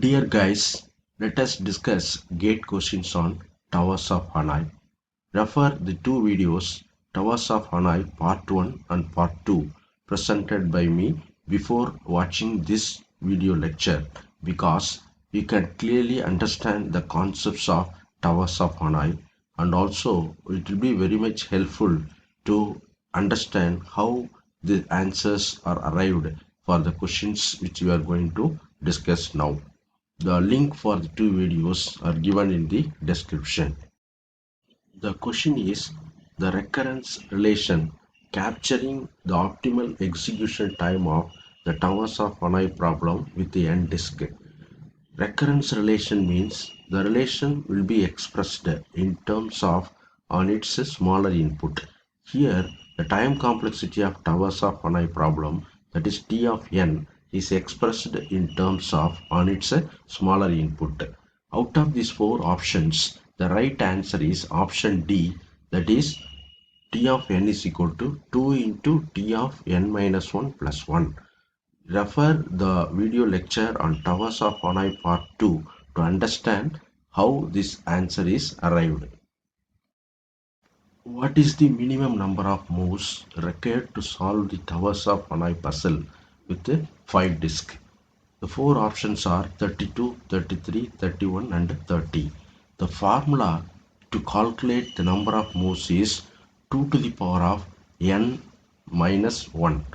Dear guys, let us discuss gate questions on Towers of Hanoi. Refer the two videos Towers of Hanoi Part 1 and Part 2 presented by me before watching this video lecture because you can clearly understand the concepts of Towers of Hanoi, and also it will be very much helpful to understand how the answers are arrived for the questions which we are going to discuss now. The link for the two videos are given in the description. The question is the recurrence relation capturing the optimal execution time of the Towers of Hanoi problem with the n disk. Recurrence relation means the relation will be expressed in terms of on its smaller input. Here, the time complexity of Towers of Hanoi problem, that is T of n, is expressed in terms of on its smaller input. Out of these four options, the right answer is option D, that is T of n is equal to 2 into T of n minus 1 plus 1. Refer the video lecture on Towers of Hanoi Part 2 to understand how this answer is arrived. What is the minimum number of moves required to solve the Towers of Hanoi puzzle with 5 disks? The four options are 32, 33, 31 and 30. The formula to calculate the number of moves is 2 to the power of n minus 1.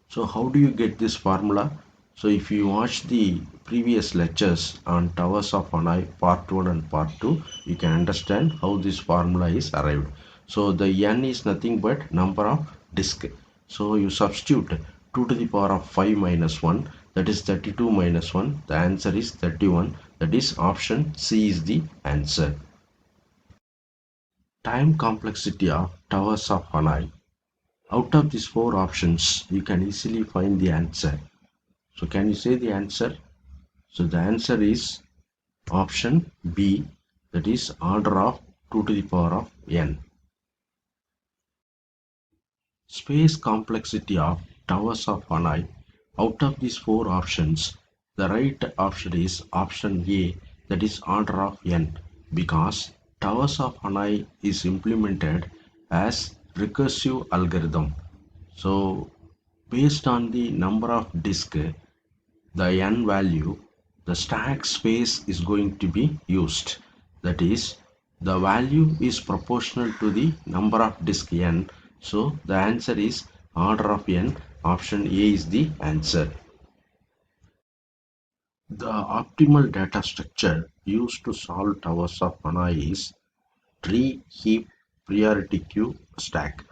So how do you get this formula? So if you watch the previous lectures on Towers of Hanoi part 1 and part 2, you can understand how this formula is arrived. So the n is nothing but number of disk. So you substitute 2 to the power of 5 minus 1, that is 32 minus 1. The answer is 31. That is option C is the answer. Time complexity of Towers of Hanoi. Out of these four options, you can easily find the answer. So can you say the answer? So the answer is option B, that is order of 2 to the power of n. Space complexity of Towers of Hanoi. Out of these four options, the right option is option A, that is order of n, because Towers of Hanoi is implemented as recursive algorithm. So based on the number of disks, the n value, the stack space is going to be used. That is, the value is proportional to the number of disk n. So the answer is order of n. Option A is the answer. The optimal data structure used to solve Towers of Hanoi is tree, heap, priority queue, stack.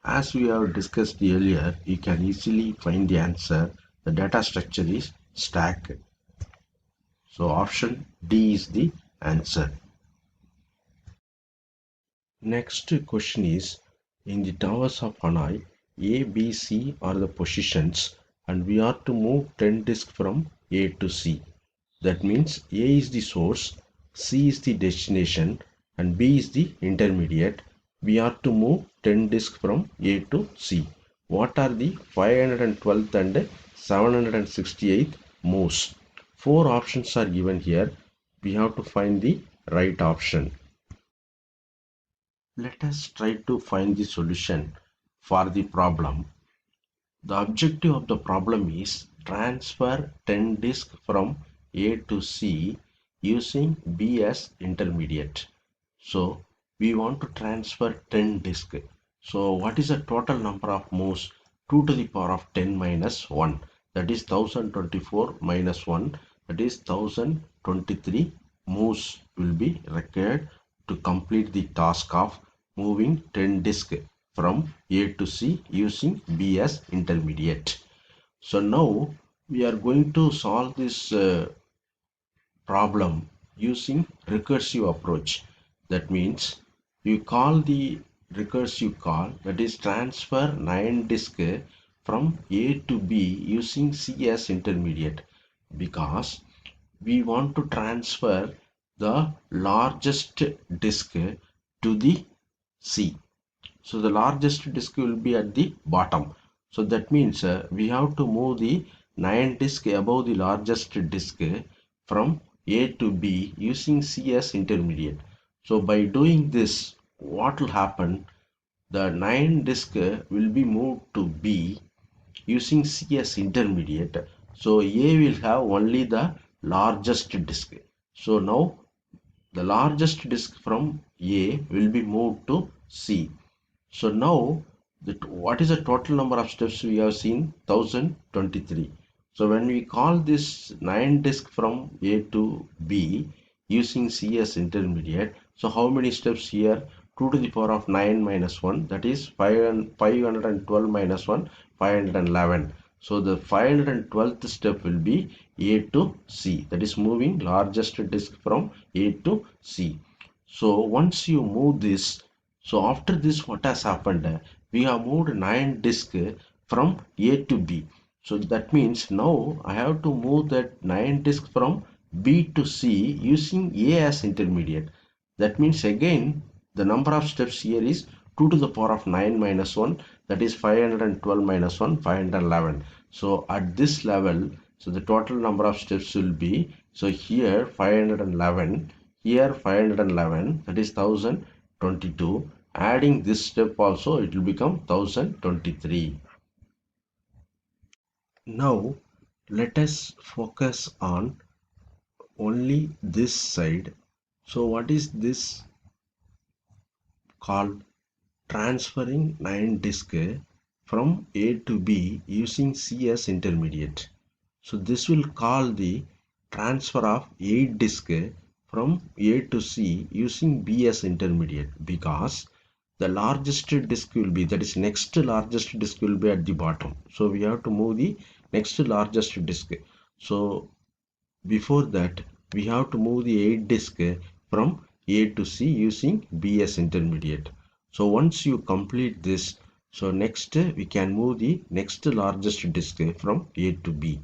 As we have discussed earlier, you can easily find the answer. The data structure is stack. So option D is the answer. Next question is, in the Towers of Hanoi, A, B, C are the positions and we are to move 10 disks from A to C. That means A is the source, C is the destination and B is the intermediate. We are to move 10 disks from A to C. What are the 512th and 768th moves? Four options are given here. We have to find the right option. Let us try to find the solution for the problem. The objective of the problem is transfer 10 disks from A to C using B as intermediate. So we want to transfer 10 disks. So what is the total number of moves? 2 to the power of 10 minus 1. That is 1024 minus 1. That is 1023 moves will be required to complete the task of moving 10 disks from A to C using B as intermediate. So now we are going to solve this problem using recursive approach. That means you call the recursive call, that is transfer 9 disks from A to B using C as intermediate, because we want to transfer the largest disk to the C. So the largest disk will be at the bottom. So that means we have to move the 9 disk above the largest disk from A to B using C as intermediate. So by doing this, what will happen? The 9 disk will be moved to B using C as intermediate. So A will have only the largest disk. So now the largest disk from A will be moved to C. So now what is the total number of steps we have seen? 1023. So when we call this 9 disk from A to B using C as intermediate, so how many steps here? 2 to the power of 9 minus 1, that is 512 minus 1, 511. So the 512th step will be A to C, that is moving largest disk from A to C. So once you move this, so after this, what has happened? We have moved 9 disk from A to B. So that means now I have to move that 9 disk from B to C using A as intermediate. That means again the number of steps here is 2 to the power of 9 minus 1, that is 512 minus 1, 511. So at this level, so the total number of steps will be, so here 511, here 511, that is 1022. Adding this step also, it will become 1023. Now let us focus on only this side. So what is this called? Transferring 9 disk from A to B using C as intermediate. So this will call the transfer of 8 disk from A to C using B as intermediate, because the largest disk will be, that is next largest disk will be at the bottom. So we have to move the next largest disk. So before that, we have to move the 8 disk from A to C using B as intermediate. So once you complete this, so next we can move the next largest disk from A to B.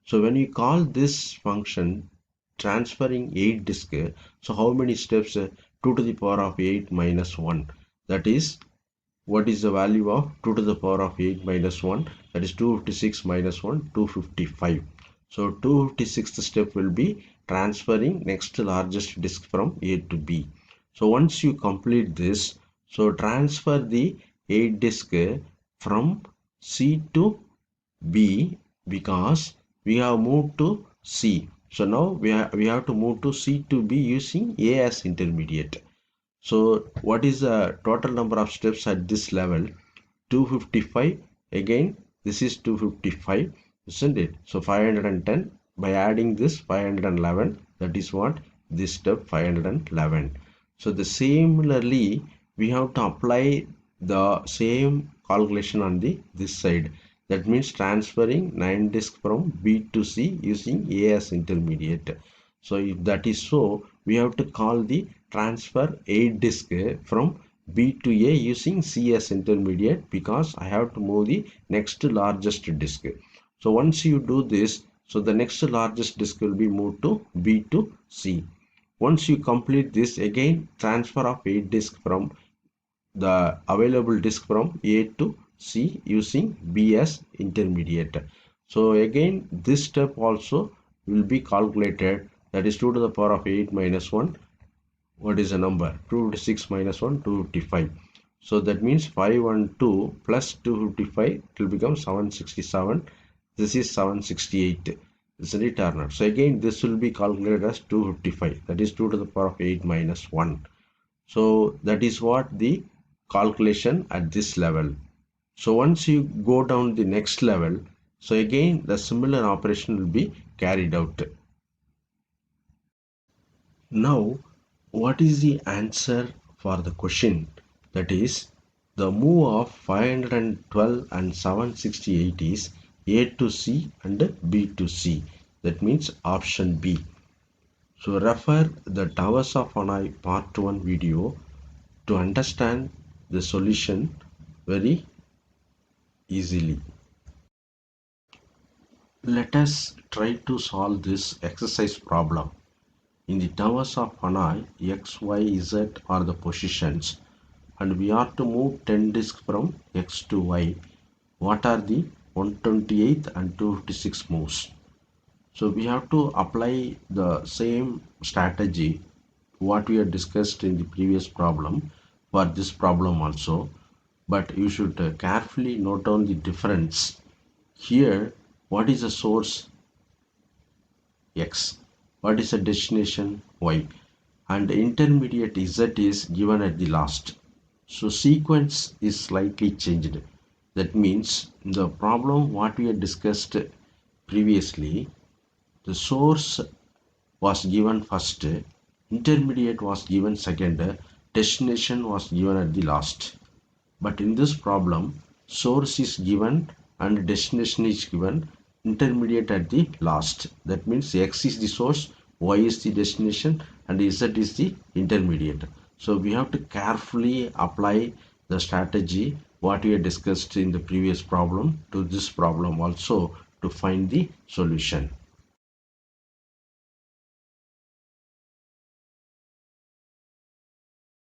So when we call this function transferring 8 disk, so how many steps? 2 to the power of 8 minus 1. That is, what is the value of 2 to the power of 8 minus 1? That is 256 minus 1, 255. So 256th step will be transferring next largest disk from A to B. So once you complete this, so transfer the 8 disk from C to B, because we have moved to C. So now we have to move to C to B using A as intermediate. So what is the total number of steps at this level? 255. Again, this is 255, isn't it? So 510, by adding this 511, that is what? This step 511. So the similarly, we have to apply the same calculation on the this side. That means transferring 9 disk from B to C using A as intermediate. So if that is so, we have to call the transfer 8 disk from B to A using C as intermediate, because I have to move the next largest disk. So once you do this, so the next largest disk will be moved to B to C. Once you complete this, again transfer of 8 disk from the available disk from A to C using B as intermediate. So again this step also will be calculated, that is 2 to the power of 8 minus 1. What is the number? 256 minus 1, 255. So that means 512 plus 255, it will become 767. This is 768. Isn't it or not? So again this will be calculated as 255, that is 2 to the power of 8 minus 1. So that is what the calculation at this level. So once you go down the next level, so again the similar operation will be carried out. Now what is the answer for the question? That is, the move of 512 and 768 is A to C and B to C. That means option B. So refer the Towers of Hanoi part 1 video to understand the solution very easily. Let us try to solve this exercise problem. In the Towers of Hanoi, X, Y, Z are the positions, and we are to move 10 disks from X to Y. What are the 128th and 256 moves? So we have to apply the same strategy what we had discussed in the previous problem for this problem also, but you should carefully note down the difference. Here, what is the source? X. What is the destination? Y. And the intermediate Z is given at the last. So sequence is slightly changed. That means in the problem what we had discussed previously, the source was given first, intermediate was given second, destination was given at the last. But in this problem, source is given and destination is given, intermediate at the last. That means X is the source, Y is the destination, and Z is the intermediate. So we have to carefully apply the strategy what we had discussed in the previous problem to this problem also to find the solution.